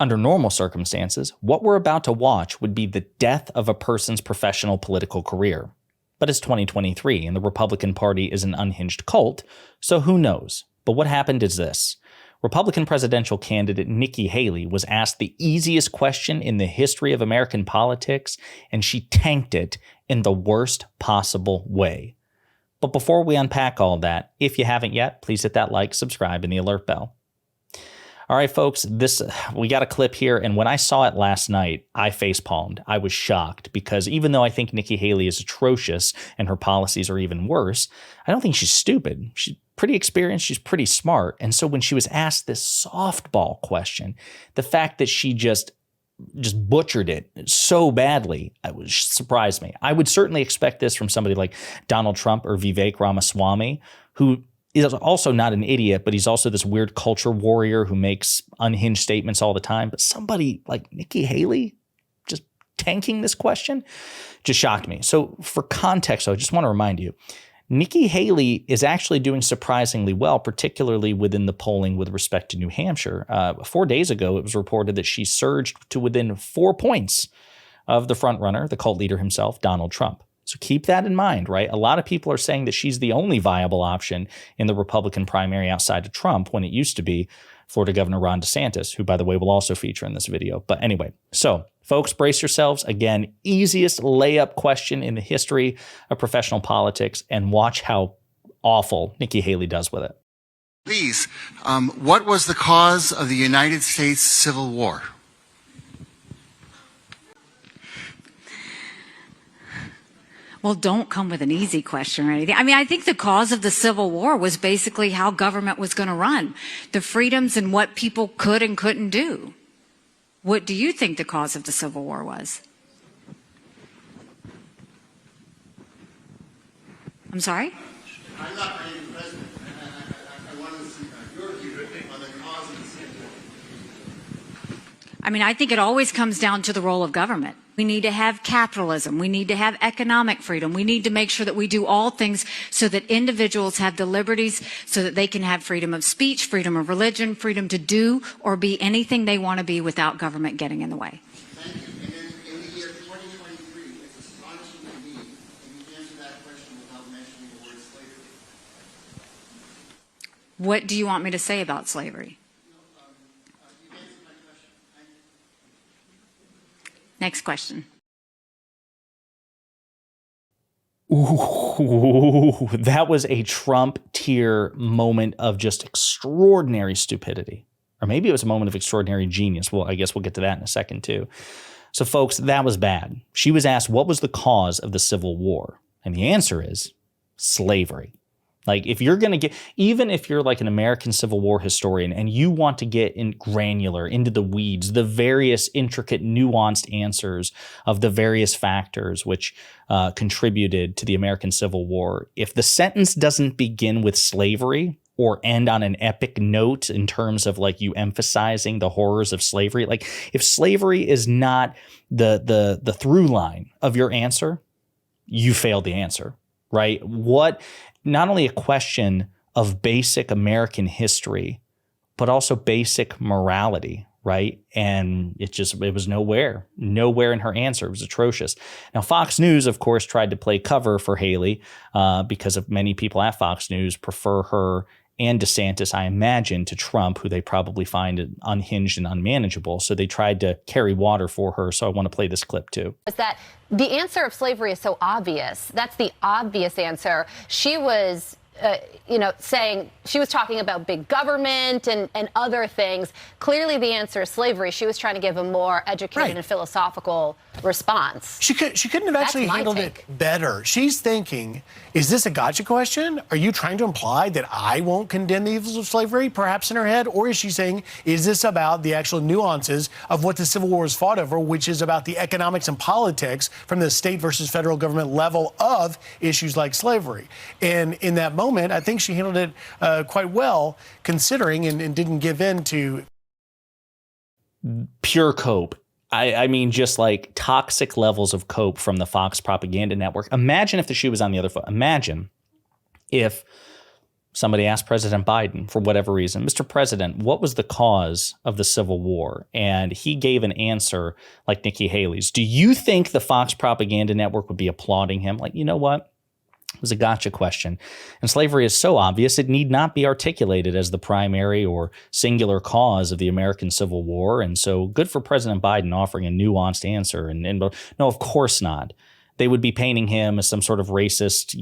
Under normal circumstances, what we're about to watch would be the death of a person's professional political career. But it's 2023 and the Republican Party is an unhinged cult, so who knows? But what happened is this. Republican presidential candidate Nikki Haley was asked the easiest question in the history of American politics, and she tanked it in the worst possible way. But before we unpack all that, if you haven't yet, please hit that like, subscribe, and the alert bell. All right, folks, we got a clip here, and when I saw it last night, I facepalmed. I was shocked because even though I think Nikki Haley is atrocious and her policies are even worse, I don't think she's stupid. She's pretty experienced. She's pretty smart. And so when she was asked this softball question, the fact that she just butchered it so badly, it surprised me. I would certainly expect this from somebody like Donald Trump or Vivek Ramaswamy, who is also not an idiot, but he's also this weird culture warrior who makes unhinged statements all the time. But somebody like Nikki Haley just tanking this question just shocked me. So for context, I just want to remind you, Nikki Haley is actually doing surprisingly well, particularly within the polling with respect to New Hampshire. 4 days ago, it was reported that she surged to within 4 points of the frontrunner, the cult leader himself, Donald Trump. So keep that in mind, right? A lot of people are saying that she's the only viable option in the Republican primary outside of Trump, when it used to be Florida Governor Ron DeSantis, who, by the way, will also feature in this video. But anyway, so folks, brace yourselves. Again, easiest layup question in the history of professional politics, and watch how awful Nikki Haley does with it. Please, what was the cause of the United States Civil War? Well, don't come with an easy question or anything. I mean, I think the cause of the Civil War was basically how government was going to run, the freedoms and what people could and couldn't do. What do you think the cause of the Civil War was? I'm sorry? I'm not running for president. I want to see your view on the cause of the Civil War. I mean, I think it always comes down to the role of government. We need to have capitalism. We need to have economic freedom. We need to make sure that we do all things so that individuals have the liberties so that they can have freedom of speech, freedom of religion, freedom to do or be anything they want to be without government getting in the way. Thank you. And then in the year 2023, it's astonishing to me that you answer that question without mentioning the word slavery. What do you want me to say about slavery? You answered my question. Thank you. Next question. Ooh, that was a Trump tier moment of just extraordinary stupidity. Or maybe it was a moment of extraordinary genius. Well, I guess we'll get to that in a second too. So folks, that was bad. She was asked, what was the cause of the Civil War? And the answer is slavery. Like, if you're going to get, even if you're like an American Civil War historian and you want to get in granular into the weeds, the various intricate, nuanced answers of the various factors which contributed to the American Civil War, if the sentence doesn't begin with slavery or end on an epic note in terms of like you emphasizing the horrors of slavery, like if slavery is not the through line of your answer, you failed the answer, right? Not only a question of basic American history, but also basic morality, right? And it was nowhere in her answer. It was atrocious. Now, Fox News, of course, tried to play cover for Haley because of many people at Fox News prefer her and DeSantis, I imagine, to Trump, who they probably find unhinged and unmanageable. So they tried to carry water for her. So I want to play this clip too. Is that the answer of slavery is so obvious. That's the obvious answer. She was, saying she was talking about big government and other things. Clearly, the answer is slavery. She was trying to give a more educated and philosophical response. She couldn't have actually handled it better. She's thinking, is this a gotcha question? Are you trying to imply that I won't condemn the evils of slavery, perhaps in her head? Or is she saying, is this about the actual nuances of what the Civil War is fought over, which is about the economics and politics from the state versus federal government level of issues like slavery? And in that moment, I think she handled it quite well, considering, and didn't give in to pure cope. I mean, just like toxic levels of cope from the Fox propaganda network. Imagine if the shoe was on the other foot. Imagine if Somebody asked President Biden, for whatever reason, Mr. President, what was the cause of the Civil War? And he gave an answer like Nikki Haley's. Do you think the Fox propaganda network would be applauding him? Like, you know what? It was a gotcha question. And slavery is so obvious, it need not be articulated as the primary or singular cause of the American Civil War. And so good for President Biden offering a nuanced answer. And no, of course not. They would be painting him as some sort of racist,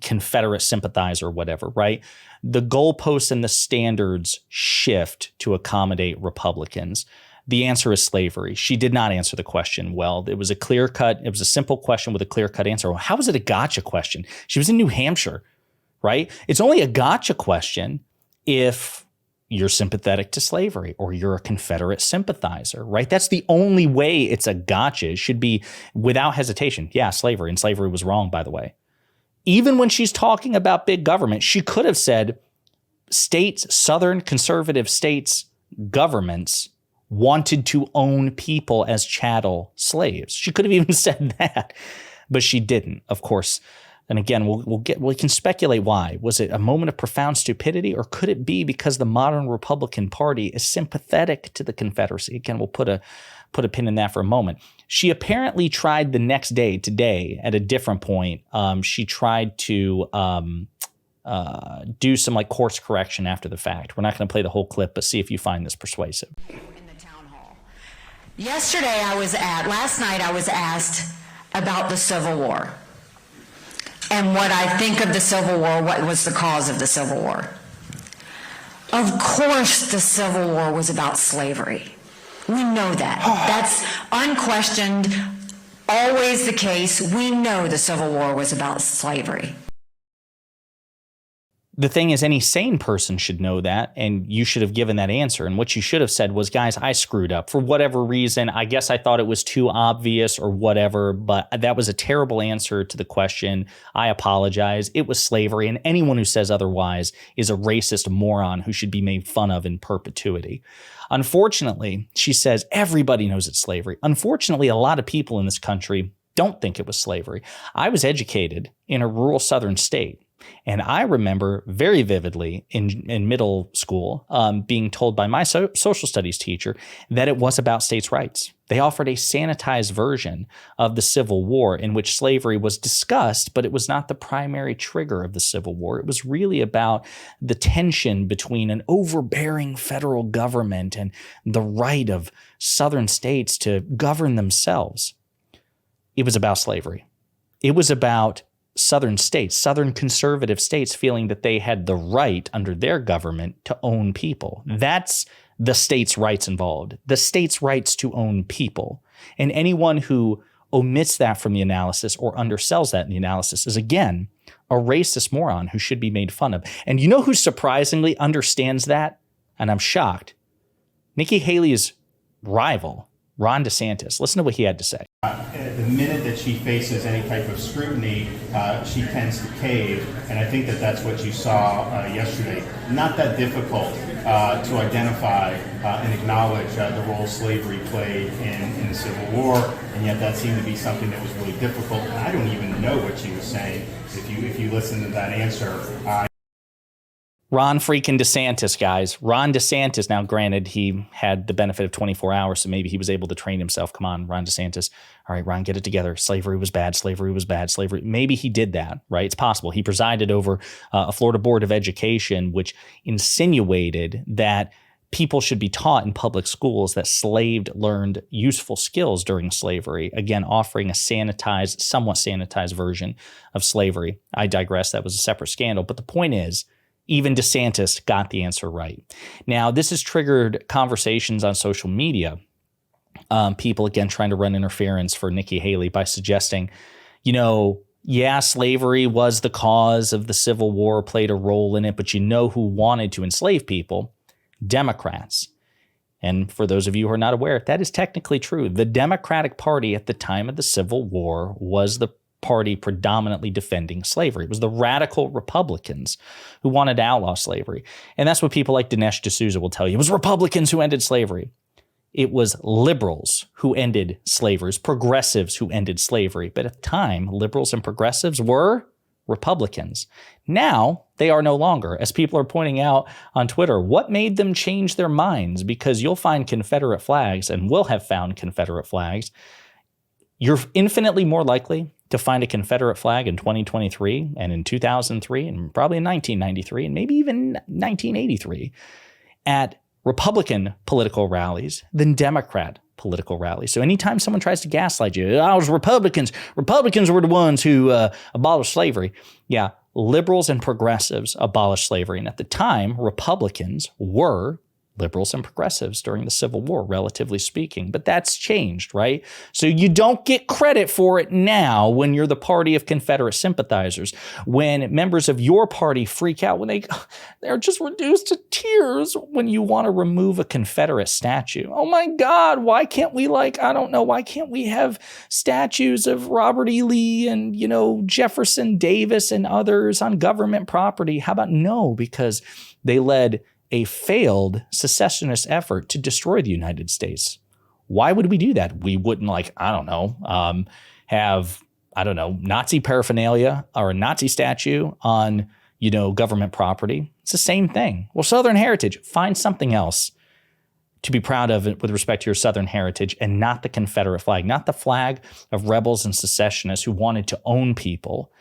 Confederate sympathizer or whatever, right? The goalposts and the standards shift to accommodate Republicans. The answer is slavery. She did not answer the question well. It was a simple question with a clear-cut answer. Well, how was it a gotcha question? She was in New Hampshire, right? It's only a gotcha question if you're sympathetic to slavery or you're a Confederate sympathizer, right? That's the only way it's a gotcha. It should be without hesitation. Yeah, slavery. And slavery was wrong, by the way. Even when she's talking about big government, she could have said states, Southern conservative states, governments wanted to own people as chattel slaves. She could have even said that, but she didn't, of course. And again, we can speculate why. Was it a moment of profound stupidity, or could it be because the modern Republican Party is sympathetic to the Confederacy? Again, we'll put a pin in that for a moment. She apparently tried the next day, today, at a different point. She tried to do some course correction after the fact. We're not going to play the whole clip, but see if you find this persuasive. In the town hall. Last night I was asked about the Civil War. And what I think of the Civil War, what was the cause of the Civil War. Of course the Civil War was about slavery. We know that. That's unquestioned, always the case. We know the Civil War was about slavery. The thing is, any sane person should know that, and you should have given that answer. And what you should have said was, guys, I screwed up for whatever reason. I guess I thought it was too obvious or whatever, but that was a terrible answer to the question. I apologize. It was slavery, and anyone who says otherwise is a racist moron who should be made fun of in perpetuity. Unfortunately, she says everybody knows it's slavery. Unfortunately, a lot of people in this country don't think it was slavery. I was educated in a rural southern state. And I remember very vividly in middle school being told by my social studies teacher that it was about states' rights. They offered a sanitized version of the Civil War in which slavery was discussed, but it was not the primary trigger of the Civil War. It was really about the tension between an overbearing federal government and the right of southern states to govern themselves. It was about slavery. It was about Southern states, Southern conservative states feeling that they had the right under their government to own people. That's the states' rights involved, the states' rights to own people. And anyone who omits that from the analysis or undersells that in the analysis is, again, a racist moron who should be made fun of. And you know who surprisingly understands that? And I'm shocked. Nikki Haley's rival, Ron DeSantis. Listen to what he had to say. The minute that she faces any type of scrutiny, she tends to cave, and I think that that's what you saw yesterday. Not that difficult to identify and acknowledge the role slavery played in the Civil War, and yet that seemed to be something that was really difficult. And I don't even know what she was saying. If you listen to that answer. Ron freaking DeSantis, guys. Ron DeSantis. Now, granted, he had the benefit of 24 hours, so maybe he was able to train himself. Come on, Ron DeSantis. All right, Ron, get it together. Slavery was bad. Slavery was bad. Slavery. Maybe he did that, right? It's possible. He presided over a Florida Board of Education, which insinuated that people should be taught in public schools that slaved learned useful skills during slavery. Again, offering a sanitized, somewhat sanitized version of slavery. I digress. That was a separate scandal. But the point is, even DeSantis got the answer right. Now, this has triggered conversations on social media. People, again, trying to run interference for Nikki Haley by suggesting, yeah, slavery was the cause of the Civil War, played a role in it, but you know who wanted to enslave people? Democrats. And for those of you who are not aware, that is technically true. The Democratic Party at the time of the Civil War was the party predominantly defending slavery. It was the radical Republicans who wanted to outlaw slavery. And that's what people like Dinesh D'Souza will tell you. It was Republicans who ended slavery. It was liberals who ended slavery, progressives who ended slavery. But at the time, liberals and progressives were Republicans. Now they are no longer, as people are pointing out on Twitter. What made them change their minds? Because you'll find Confederate flags, and will have found Confederate flags. You're infinitely more likely to find a Confederate flag in 2023 and in 2003 and probably in 1993 and maybe even 1983 at Republican political rallies than Democrat political rallies. So anytime someone tries to gaslight you, it was Republicans were the ones who abolished slavery. Yeah, liberals and progressives abolished slavery. And at the time, Republicans were liberals and progressives during the Civil War, relatively speaking. But that's changed, right? So you don't get credit for it now when you're the party of Confederate sympathizers. When members of your party freak out, when they're just reduced to tears when you want to remove a Confederate statue. Oh my God, why can't we why can't we have statues of Robert E. Lee and, Jefferson Davis and others on government property? How about no? Because they led a failed secessionist effort to destroy the United States. Why would we do that? We wouldn't have, Nazi paraphernalia or a Nazi statue on, government property. It's the same thing. Well, Southern heritage, find something else to be proud of with respect to your Southern heritage and not the Confederate flag, not the flag of rebels and secessionists who wanted to own people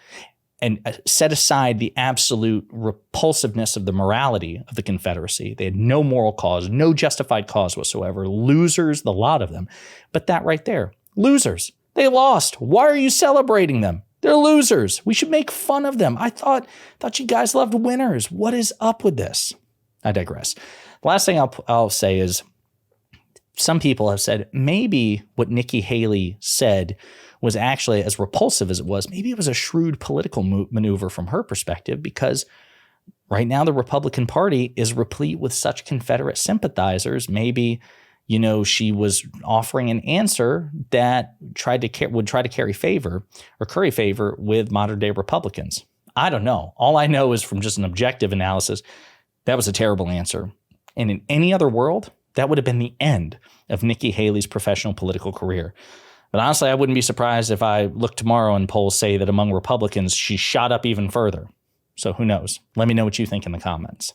and set aside the absolute repulsiveness of the morality of the Confederacy. They had no moral cause, no justified cause whatsoever. Losers, the lot of them. But that right there, losers. They lost. Why are you celebrating them? They're losers. We should make fun of them. I thought you guys loved winners. What is up with this? I digress. The last thing I'll say is some people have said maybe what Nikki Haley said was actually, as repulsive as it was, maybe it was a shrewd political maneuver from her perspective, because right now the Republican Party is replete with such Confederate sympathizers. Maybe, she was offering an answer that would try to curry favor with modern day Republicans. I don't know. All I know is from just an objective analysis, that was a terrible answer. And in any other world, that would have been the end of Nikki Haley's professional political career. But honestly, I wouldn't be surprised if I look tomorrow and polls say that among Republicans, she shot up even further. So who knows? Let me know what you think in the comments.